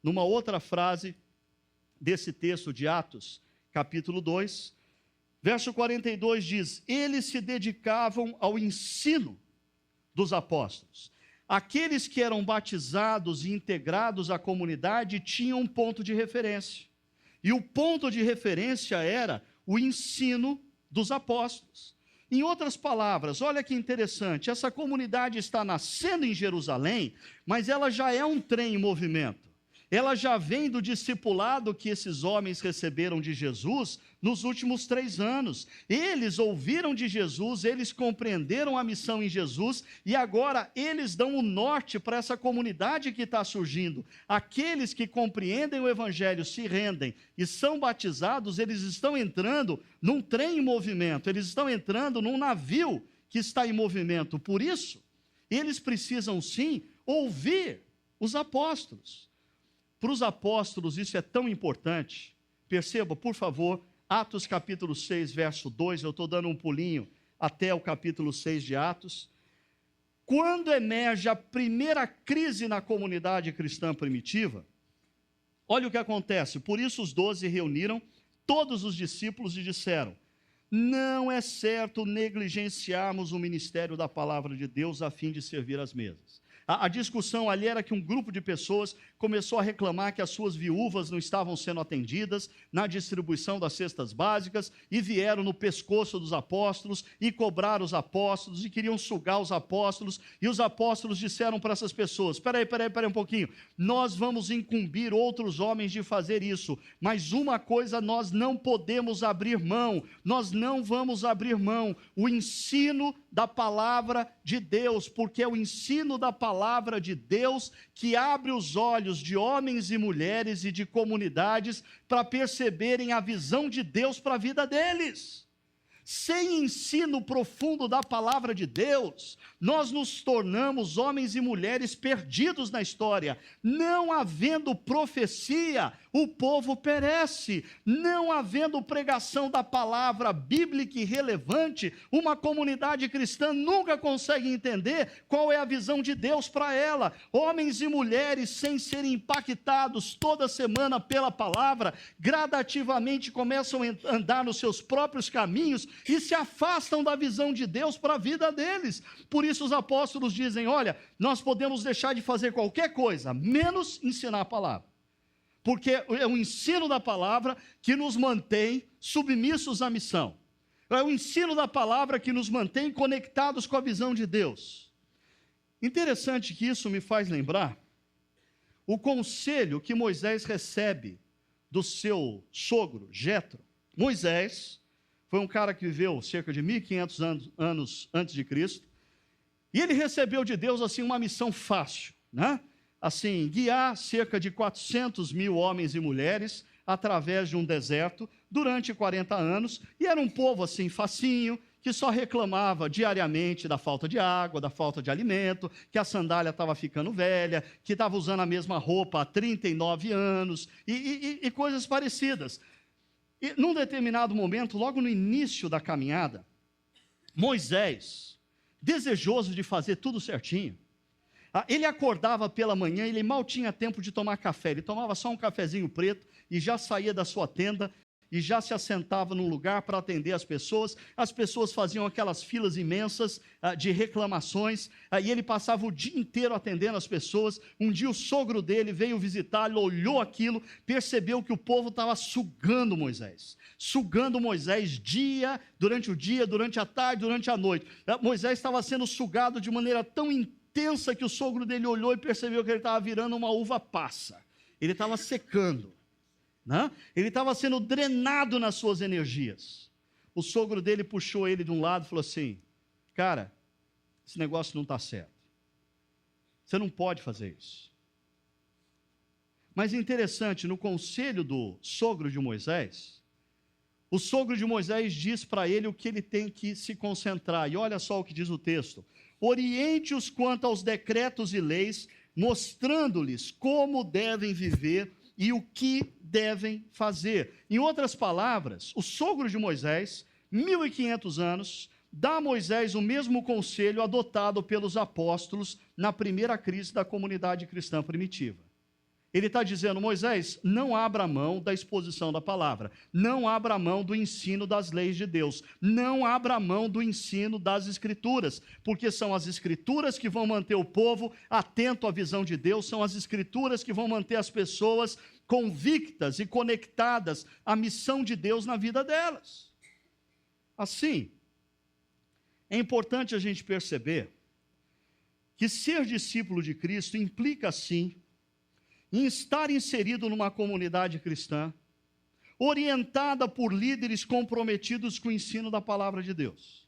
[SPEAKER 1] numa outra frase desse texto de Atos, capítulo 2, verso 42 diz, eles se dedicavam ao ensino dos apóstolos. Aqueles que eram batizados e integrados à comunidade tinham um ponto de referência. E o ponto de referência era o ensino dos apóstolos. Em outras palavras, olha que interessante, essa comunidade está nascendo em Jerusalém, mas ela já é um trem em movimento. Ela já vem do discipulado que esses homens receberam de Jesus nos últimos 3 anos. Eles ouviram de Jesus, eles compreenderam a missão em Jesus, e agora eles dão o norte para essa comunidade que está surgindo. Aqueles que compreendem o Evangelho, se rendem e são batizados, eles estão entrando num trem em movimento, eles estão entrando num navio que está em movimento. Por isso, eles precisam sim ouvir os apóstolos. Para os apóstolos isso é tão importante. Perceba, por favor, Atos capítulo 6, verso 2, eu estou dando um pulinho até o capítulo 6 de Atos. Quando emerge a primeira crise na comunidade cristã primitiva, olha o que acontece. Por isso os 12 reuniram todos os discípulos e disseram, não é certo negligenciarmos o ministério da palavra de Deus a fim de servir às mesas. A discussão ali era que um grupo de pessoas começou a reclamar que as suas viúvas não estavam sendo atendidas na distribuição das cestas básicas e vieram no pescoço dos apóstolos e cobraram os apóstolos e queriam sugar os apóstolos, e os apóstolos disseram para essas pessoas, espera aí um pouquinho, nós vamos incumbir outros homens de fazer isso, mas uma coisa nós não podemos abrir mão, nós não vamos abrir mão, o ensino da palavra de Deus, porque é o ensino da palavra de Deus que abre os olhos de homens e mulheres e de comunidades para perceberem a visão de Deus para a vida deles. Sem ensino profundo da palavra de Deus, nós nos tornamos homens e mulheres perdidos na história. Não havendo profecia, o povo perece. Não havendo pregação da palavra bíblica e relevante, uma comunidade cristã nunca consegue entender qual é a visão de Deus para ela. Homens e mulheres, sem serem impactados toda semana pela palavra, gradativamente começam a andar nos seus próprios caminhos e se afastam da visão de Deus para a vida deles. Por isso os apóstolos dizem, olha, nós podemos deixar de fazer qualquer coisa, menos ensinar a palavra. Porque é o ensino da palavra que nos mantém submissos à missão. É o ensino da palavra que nos mantém conectados com a visão de Deus. Interessante que isso me faz lembrar o conselho que Moisés recebe do seu sogro, Jetro. Moisés foi um cara que viveu cerca de 1500 anos antes de Cristo, e ele recebeu de Deus assim uma missão fácil, né? Assim, guiar cerca de 400 mil homens e mulheres através de um deserto durante 40 anos, e era um povo assim facinho, que só reclamava diariamente da falta de água, da falta de alimento, que a sandália estava ficando velha, que estava usando a mesma roupa há 39 anos, e coisas parecidas. E num determinado momento, logo no início da caminhada, Moisés, desejoso de fazer tudo certinho, Ele acordava pela manhã, ele mal tinha tempo de tomar café, ele tomava só um cafezinho preto e já saía da sua tenda e já se assentava num lugar para atender as pessoas faziam aquelas filas imensas de reclamações, e ele passava o dia inteiro atendendo as pessoas. Um dia o sogro dele veio visitá-lo, olhou aquilo, percebeu que o povo estava sugando Moisés durante o dia, durante a tarde, durante a noite. Moisés estava sendo sugado de maneira tão intensa que o sogro dele olhou e percebeu que ele estava virando uma uva passa, ele estava secando. Ele estava sendo drenado nas suas energias. O sogro dele puxou ele de um lado e falou assim: cara, esse negócio não está certo, você não pode fazer isso. Mas é interessante, no conselho do sogro de Moisés, o sogro de Moisés diz para ele o que ele tem que se concentrar, e olha só o que diz o texto: oriente-os quanto aos decretos e leis, mostrando-lhes como devem viver e o que devem fazer. Em outras palavras, o sogro de Moisés, 1500 anos, dá a Moisés o mesmo conselho adotado pelos apóstolos na primeira crise da comunidade cristã primitiva. Ele está dizendo: Moisés, não abra mão da exposição da palavra, não abra mão do ensino das leis de Deus, não abra mão do ensino das escrituras, porque são as escrituras que vão manter o povo atento à visão de Deus, são as escrituras que vão manter as pessoas convictas e conectadas à missão de Deus na vida delas. Assim, é importante a gente perceber que ser discípulo de Cristo implica, sim, em estar inserido numa comunidade cristã, orientada por líderes comprometidos com o ensino da palavra de Deus.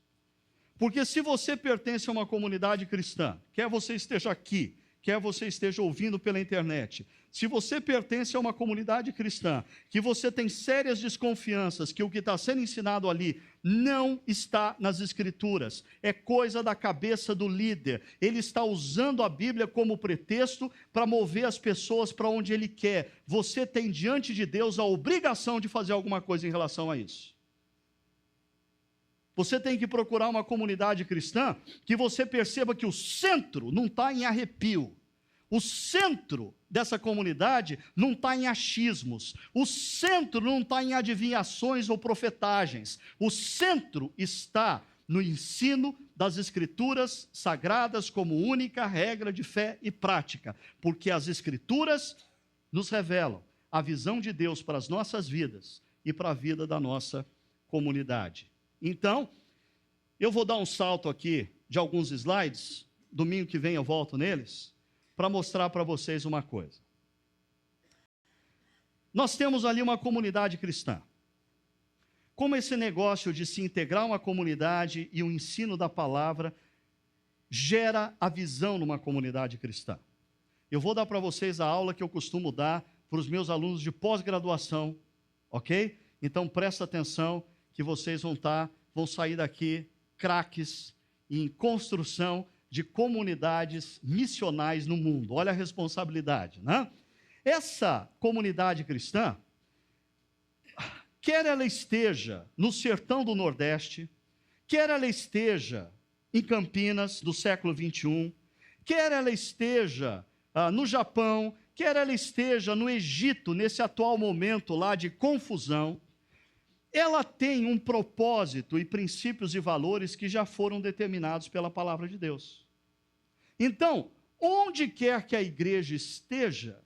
[SPEAKER 1] Porque se você pertence a uma comunidade cristã, quer você esteja aqui, quer você esteja ouvindo pela internet, se você pertence a uma comunidade cristã, que você tem sérias desconfianças que o que está sendo ensinado ali não está nas escrituras, é coisa da cabeça do líder, ele está usando a Bíblia como pretexto para mover as pessoas para onde ele quer, você tem diante de Deus a obrigação de fazer alguma coisa em relação a isso. Você tem que procurar uma comunidade cristã que você perceba que o centro não está em arrepio. O centro dessa comunidade não está em achismos. O centro não está em adivinhações ou profetagens. O centro está no ensino das Escrituras sagradas como única regra de fé e prática. Porque as Escrituras nos revelam a visão de Deus para as nossas vidas e para a vida da nossa comunidade. Então, eu vou dar um salto aqui de alguns slides, domingo que vem eu volto neles, para mostrar para vocês uma coisa. Nós temos ali uma comunidade cristã. Como esse negócio de se integrar a uma comunidade e o ensino da palavra gera a visão numa comunidade cristã. Eu vou dar para vocês a aula que eu costumo dar para os meus alunos de pós-graduação, ok? Então presta atenção que vocês vão sair daqui craques em construção de comunidades missionais no mundo. Olha a responsabilidade, né? Essa comunidade cristã, quer ela esteja no sertão do Nordeste, quer ela esteja em Campinas, do século 21, quer ela esteja no Japão, quer ela esteja no Egito, nesse atual momento lá de confusão, ela tem um propósito e princípios e valores que já foram determinados pela palavra de Deus. Então, onde quer que a igreja esteja,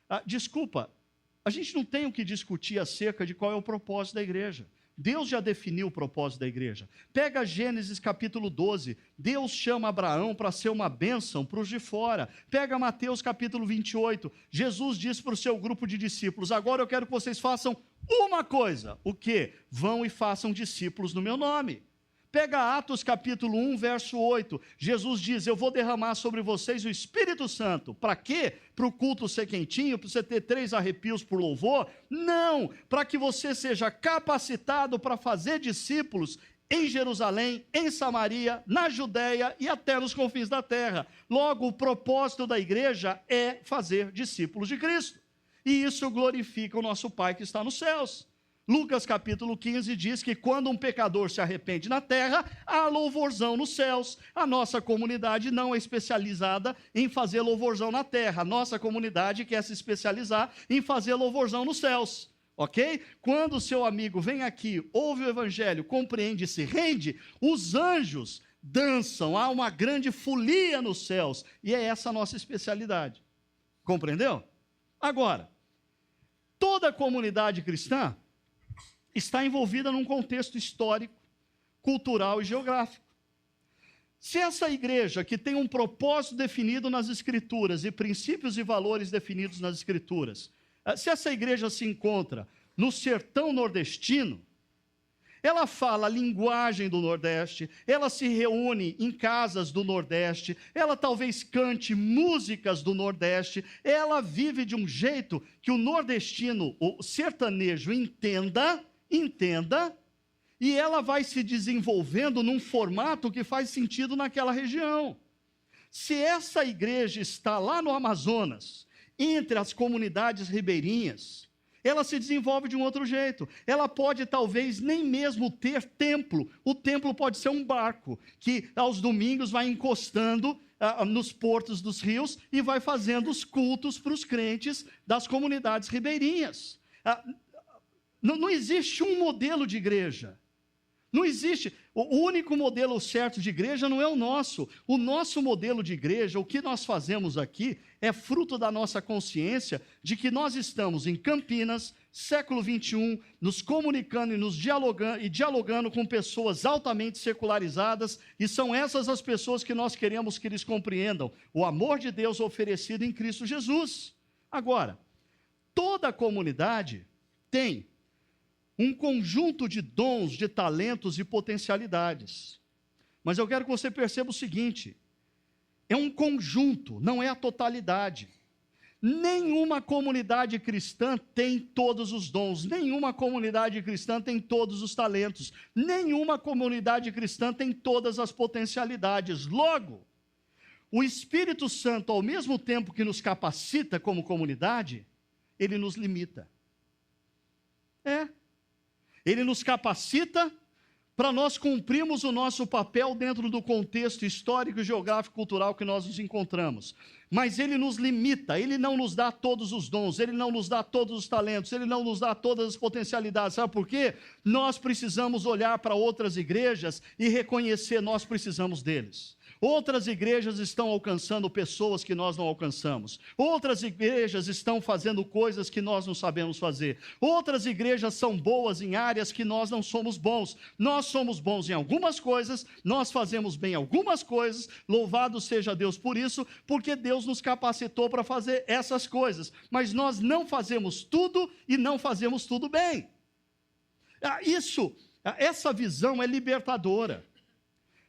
[SPEAKER 1] a gente não tem o que discutir acerca de qual é o propósito da igreja. Deus já definiu o propósito da igreja. Pega Gênesis capítulo 12, Deus chama Abraão para ser uma bênção para os de fora. Pega Mateus capítulo 28, Jesus diz para o seu grupo de discípulos: agora eu quero que vocês façam uma coisa. O quê? Vão e façam discípulos no meu nome. Pega Atos capítulo 1, verso 8, Jesus diz: eu vou derramar sobre vocês o Espírito Santo. Para quê? Para o culto ser quentinho, para você ter 3 arrepios por louvor? Não, para que você seja capacitado para fazer discípulos em Jerusalém, em Samaria, na Judéia e até nos confins da terra. Logo, o propósito da igreja é fazer discípulos de Cristo. E isso glorifica o nosso Pai que está nos céus. Lucas capítulo 15 diz que quando um pecador se arrepende na terra, há louvorzão nos céus. A nossa comunidade não é especializada em fazer louvorzão na terra. A nossa comunidade quer se especializar em fazer louvorzão nos céus. Ok? Quando o seu amigo vem aqui, ouve o evangelho, compreende e se rende, os anjos dançam, há uma grande folia nos céus. E é essa a nossa especialidade. Compreendeu? Agora, toda a comunidade cristã está envolvida num contexto histórico, cultural e geográfico. Se essa igreja, que tem um propósito definido nas Escrituras e princípios e valores definidos nas Escrituras, se essa igreja se encontra no sertão nordestino, ela fala a linguagem do Nordeste, ela se reúne em casas do Nordeste, ela talvez cante músicas do Nordeste, ela vive de um jeito que o nordestino, o sertanejo, entenda, e ela vai se desenvolvendo num formato que faz sentido naquela região. Se essa igreja está lá no Amazonas, entre as comunidades ribeirinhas, ela se desenvolve de um outro jeito. Ela pode talvez nem mesmo ter templo. O templo pode ser um barco, que aos domingos vai encostando nos portos dos rios e vai fazendo os cultos para os crentes das comunidades ribeirinhas. Não existe um modelo de igreja. Não existe. O único modelo certo de igreja não é o nosso. O nosso modelo de igreja, o que nós fazemos aqui, é fruto da nossa consciência de que nós estamos em Campinas, século 21, nos comunicando e dialogando com pessoas altamente secularizadas, e são essas as pessoas que nós queremos que eles compreendam o amor de Deus oferecido em Cristo Jesus. Agora, toda a comunidade tem um conjunto de dons, de talentos e potencialidades. Mas eu quero que você perceba o seguinte: é um conjunto, não é a totalidade. Nenhuma comunidade cristã tem todos os dons, nenhuma comunidade cristã tem todos os talentos, nenhuma comunidade cristã tem todas as potencialidades. Logo, o Espírito Santo, ao mesmo tempo que nos capacita como comunidade, ele nos limita. Ele nos capacita para nós cumprirmos o nosso papel dentro do contexto histórico, geográfico, cultural que nós nos encontramos. Mas ele nos limita, ele não nos dá todos os dons, ele não nos dá todos os talentos, ele não nos dá todas as potencialidades. Sabe por quê? Nós precisamos olhar para outras igrejas e reconhecer, nós precisamos deles. Outras igrejas estão alcançando pessoas que nós não alcançamos. Outras igrejas estão fazendo coisas que nós não sabemos fazer. Outras igrejas são boas em áreas que nós não somos bons. Nós somos bons em algumas coisas, nós fazemos bem algumas coisas, louvado seja Deus por isso, porque Deus nos capacitou para fazer essas coisas. Mas nós não fazemos tudo e não fazemos tudo bem. Essa visão é libertadora.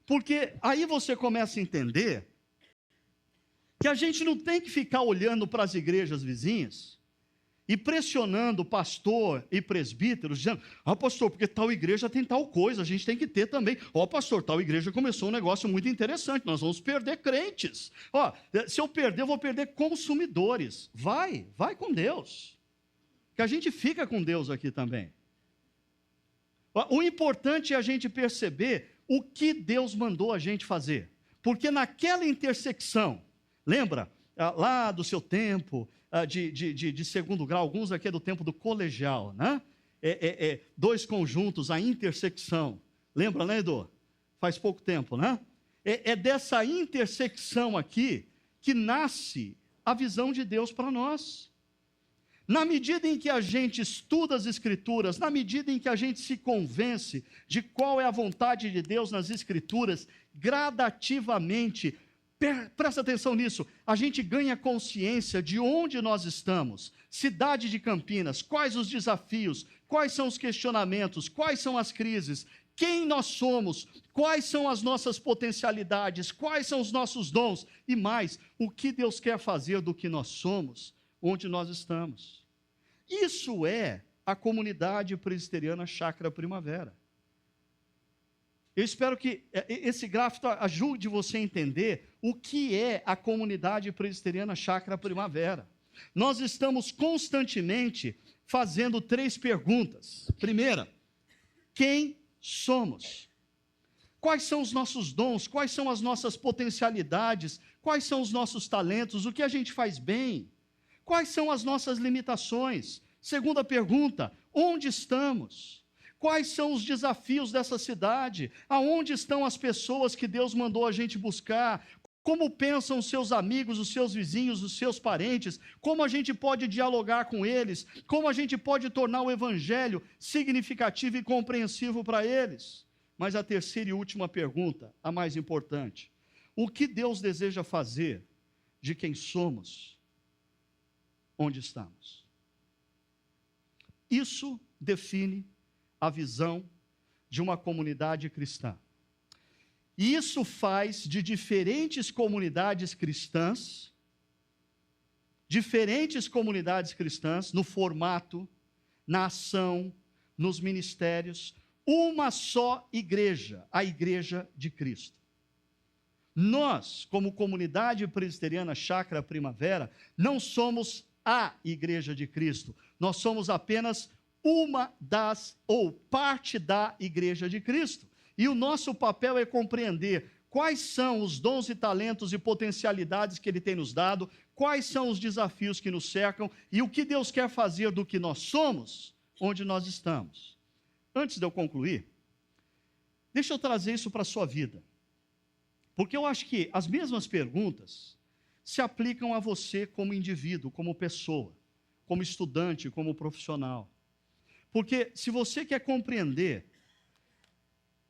[SPEAKER 1] Porque aí você começa a entender que a gente não tem que ficar olhando para as igrejas vizinhas e pressionando o pastor e presbíteros, dizendo: pastor, porque tal igreja tem tal coisa, a gente tem que ter também. Pastor, tal igreja começou um negócio muito interessante, nós vamos perder crentes. Se eu perder, eu vou perder consumidores. Vai com Deus. Que a gente fica com Deus aqui também. O importante é a gente perceber o que Deus mandou a gente fazer. Porque naquela intersecção, lembra, lá do seu tempo de segundo grau, alguns aqui é do tempo do colegial, né? Dois conjuntos, a intersecção. Lembra, né, Edu? Faz pouco tempo, né? É dessa intersecção aqui que nasce a visão de Deus para nós. Na medida em que a gente estuda as Escrituras, na medida em que a gente se convence de qual é a vontade de Deus nas Escrituras, gradativamente, presta atenção nisso, a gente ganha consciência de onde nós estamos. Cidade de Campinas, quais os desafios, quais são os questionamentos, quais são as crises, quem nós somos, quais são as nossas potencialidades, quais são os nossos dons, e mais, o que Deus quer fazer do que nós somos, onde nós estamos. Isso é a comunidade presbiteriana Chácara Primavera. Eu espero que esse gráfico ajude você a entender o que é a comunidade presbiteriana Chácara Primavera. nós estamos constantemente fazendo 3 perguntas. Primeira, quem somos? Quais são os nossos dons? Quais são as nossas potencialidades? Quais são os nossos talentos? O que a gente faz bem? Quais são as nossas limitações? Segunda pergunta, onde estamos? Quais são os desafios dessa cidade? Aonde estão as pessoas que Deus mandou a gente buscar? Como pensam os seus amigos, os seus vizinhos, os seus parentes? Como a gente pode dialogar com eles? Como a gente pode tornar o evangelho significativo e compreensivo para eles? Mas a terceira e última pergunta, a mais importante: o que Deus deseja fazer de quem somos, onde estamos? Isso define a visão de uma comunidade cristã. E isso faz de diferentes comunidades cristãs, no formato, na ação, nos ministérios, uma só igreja, a Igreja de Cristo. Nós, como comunidade presbiteriana Chácara Primavera, não somos a Igreja de Cristo, nós somos apenas uma das, ou parte da Igreja de Cristo. E o nosso papel é compreender quais são os dons e talentos e potencialidades que Ele tem nos dado, quais são os desafios que nos cercam e o que Deus quer fazer do que nós somos, onde nós estamos. Antes de eu concluir, deixa eu trazer isso para a sua vida. Porque eu acho que as mesmas perguntas se aplicam a você como indivíduo, como pessoa, como estudante, como profissional. Porque se você quer compreender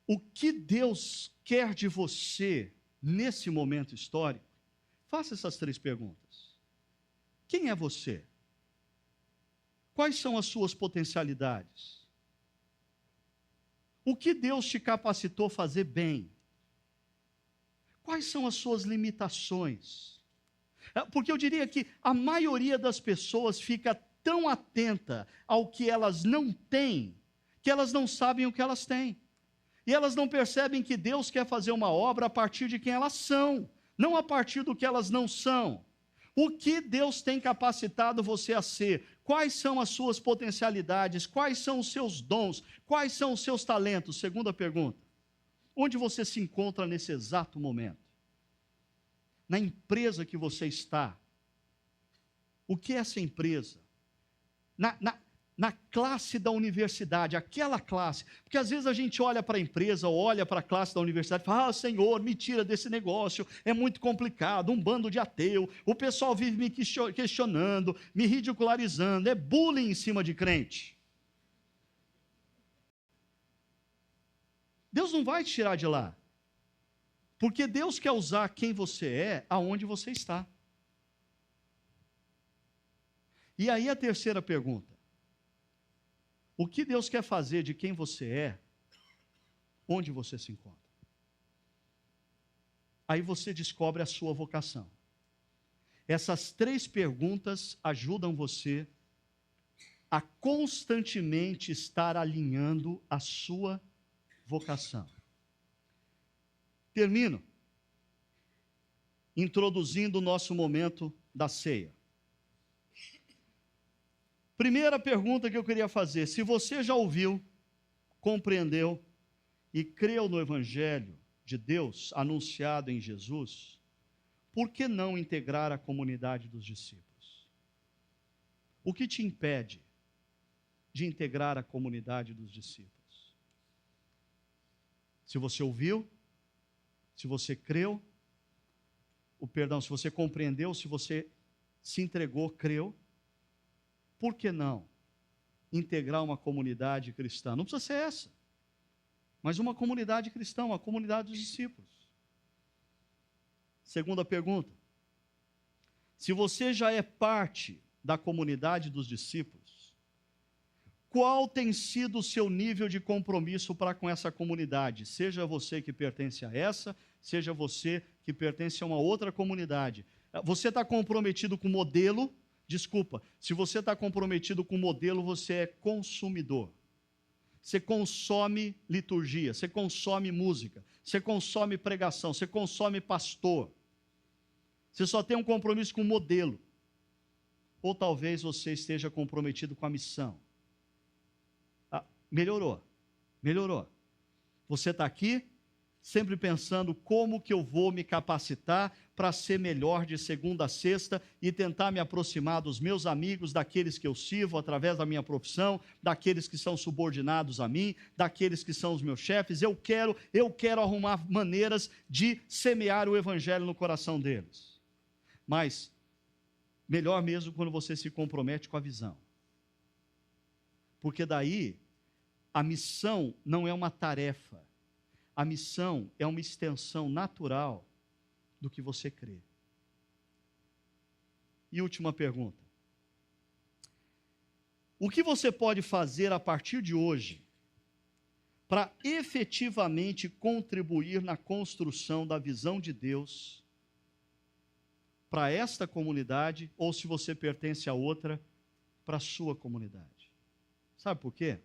[SPEAKER 1] o que Deus quer de você nesse momento histórico, faça essas 3 perguntas. Quem é você? Quais são as suas potencialidades? O que Deus te capacitou a fazer bem? Quais são as suas limitações? Porque eu diria que a maioria das pessoas fica tão atenta ao que elas não têm, que elas não sabem o que elas têm. E elas não percebem que Deus quer fazer uma obra a partir de quem elas são, não a partir do que elas não são. O que Deus tem capacitado você a ser? Quais são as suas potencialidades? Quais são os seus dons? Quais são os seus talentos? Segunda pergunta. Onde você se encontra nesse exato momento? Na empresa que você está. O que é essa empresa? Na classe da universidade, aquela classe, porque às vezes a gente olha para a empresa, olha para a classe da universidade e fala: Senhor, me tira desse negócio, é muito complicado, um bando de ateu, o pessoal vive me questionando, me ridicularizando, é bullying em cima de crente. Deus não vai te tirar de lá, porque Deus quer usar quem você é, aonde você está. E aí a terceira pergunta: o que Deus quer fazer de quem você é, onde você se encontra? Aí você descobre a sua vocação. Essas 3 perguntas ajudam você a constantemente estar alinhando a sua vocação. Termino introduzindo o nosso momento da ceia. Primeira pergunta que eu queria fazer: se você já ouviu, compreendeu e creu no Evangelho de Deus anunciado em Jesus, por que não integrar a comunidade dos discípulos? O que te impede de integrar a comunidade dos discípulos? Se você ouviu, se você creu, se você compreendeu, se você se entregou, creu, por que não integrar uma comunidade cristã? Não precisa ser essa, mas uma comunidade cristã, uma comunidade dos discípulos. Segunda pergunta: se você já é parte da comunidade dos discípulos, qual tem sido o seu nível de compromisso para com essa comunidade? Seja você que pertence a essa, seja você que pertence a uma outra comunidade. Você está comprometido com o modelo? Desculpa, se você está comprometido com o modelo, você é consumidor. Você consome liturgia, você consome música, você consome pregação, você consome pastor. Você só tem um compromisso com o modelo. ou talvez você esteja comprometido com a missão. Melhorou. Você está aqui, sempre pensando como que eu vou me capacitar para ser melhor de segunda a sexta e tentar me aproximar dos meus amigos, daqueles que eu sirvo através da minha profissão, daqueles que são subordinados a mim, daqueles que são os meus chefes. Eu quero arrumar maneiras de semear o evangelho no coração deles. Mas melhor mesmo quando você se compromete com a visão. Porque daí a missão não é uma tarefa. A missão é uma extensão natural do que você crê. E última pergunta. O que você pode fazer a partir de hoje para efetivamente contribuir na construção da visão de Deus para esta comunidade, ou se você pertence a outra, para a sua comunidade? Sabe por quê?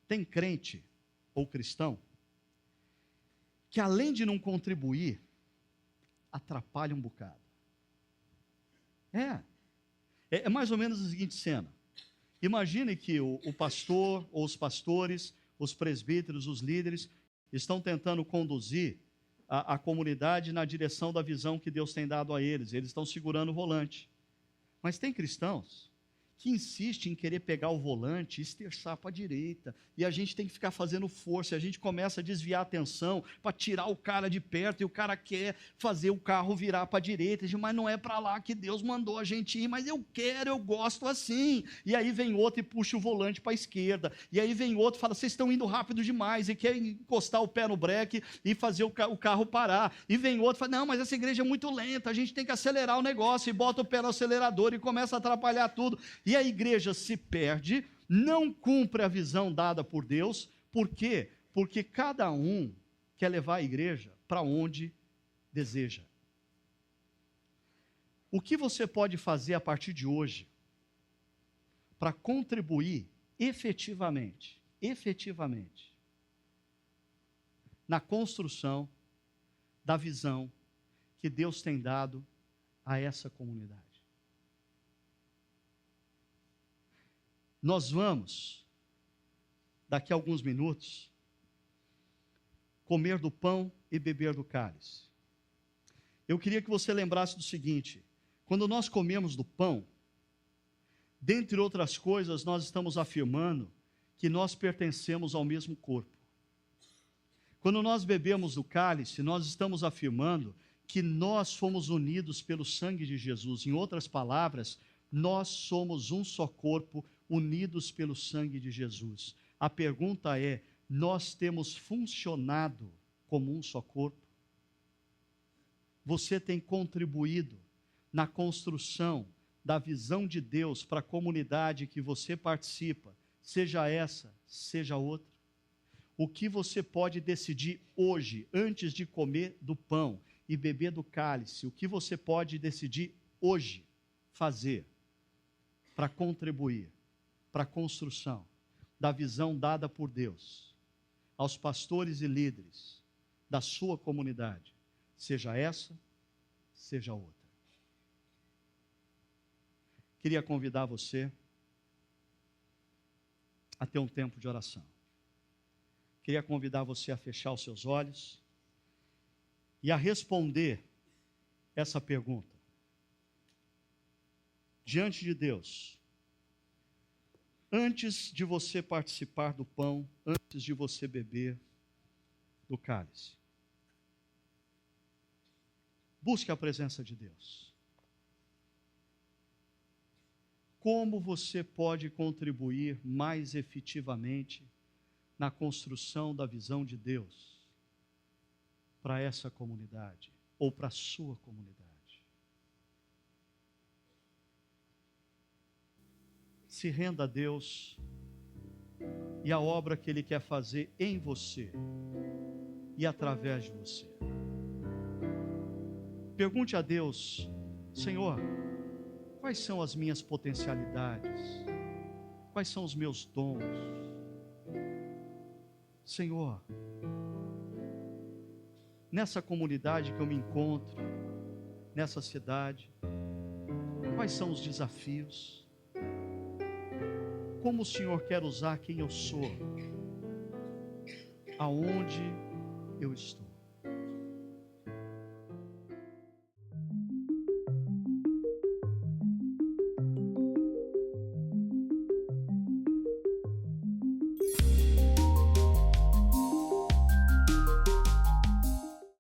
[SPEAKER 1] Tem crente ou cristão que, além de não contribuir, atrapalha um bocado. É mais ou menos a seguinte cena. Imagine que o pastor, ou os pastores, os presbíteros, os líderes, estão tentando conduzir a comunidade na direção da visão que Deus tem dado a eles. Eles estão segurando o volante. Mas tem cristãos que insiste em querer pegar o volante e esterçar para a direita, e a gente tem que ficar fazendo força, e a gente começa a desviar a atenção para tirar o cara de perto, e o cara quer fazer o carro virar para a direita, mas não é para lá que Deus mandou a gente ir, mas eu gosto assim, e aí vem outro e puxa o volante para a esquerda, e aí vem outro e fala, vocês estão indo rápido demais, e quer encostar o pé no breque e fazer o carro parar, e vem outro e fala, não, mas essa igreja é muito lenta, a gente tem que acelerar o negócio, e bota o pé no acelerador, e começa a atrapalhar tudo, e a igreja se perde, não cumpre a visão dada por Deus. Por quê? Porque cada um quer levar a igreja para onde deseja. O que você pode fazer a partir de hoje para contribuir efetivamente na construção da visão que Deus tem dado a essa comunidade? Nós vamos, daqui a alguns minutos, comer do pão e beber do cálice. Eu queria que você lembrasse do seguinte: quando nós comemos do pão, dentre outras coisas, nós estamos afirmando que nós pertencemos ao mesmo corpo. Quando nós bebemos do cálice, nós estamos afirmando que nós fomos unidos pelo sangue de Jesus. Em outras palavras, nós somos um só corpo, unidos pelo sangue de Jesus. A pergunta é: nós temos funcionado como um só corpo? Você tem contribuído na construção da visão de Deus para a comunidade que você participa, seja essa, seja outra? O que você pode decidir hoje, antes de comer do pão e beber do cálice, o que você pode decidir hoje fazer para contribuir para a construção da visão dada por Deus aos pastores e líderes da sua comunidade, seja essa, seja outra? Queria convidar você a ter um tempo de oração. Queria convidar você a fechar os seus olhos e a responder essa pergunta. Diante de Deus, antes de você participar do pão, antes de você beber do cálice, busque a presença de Deus. Como você pode contribuir mais efetivamente na construção da visão de Deus para essa comunidade, ou para a sua comunidade? Se renda a Deus e a obra que Ele quer fazer em você e através de você. Pergunte a Deus: Senhor, quais são as minhas potencialidades? Quais são os meus dons? Senhor, nessa comunidade que eu me encontro, nessa cidade, Quais são os desafios? Como o Senhor quer usar quem eu sou? Aonde eu estou?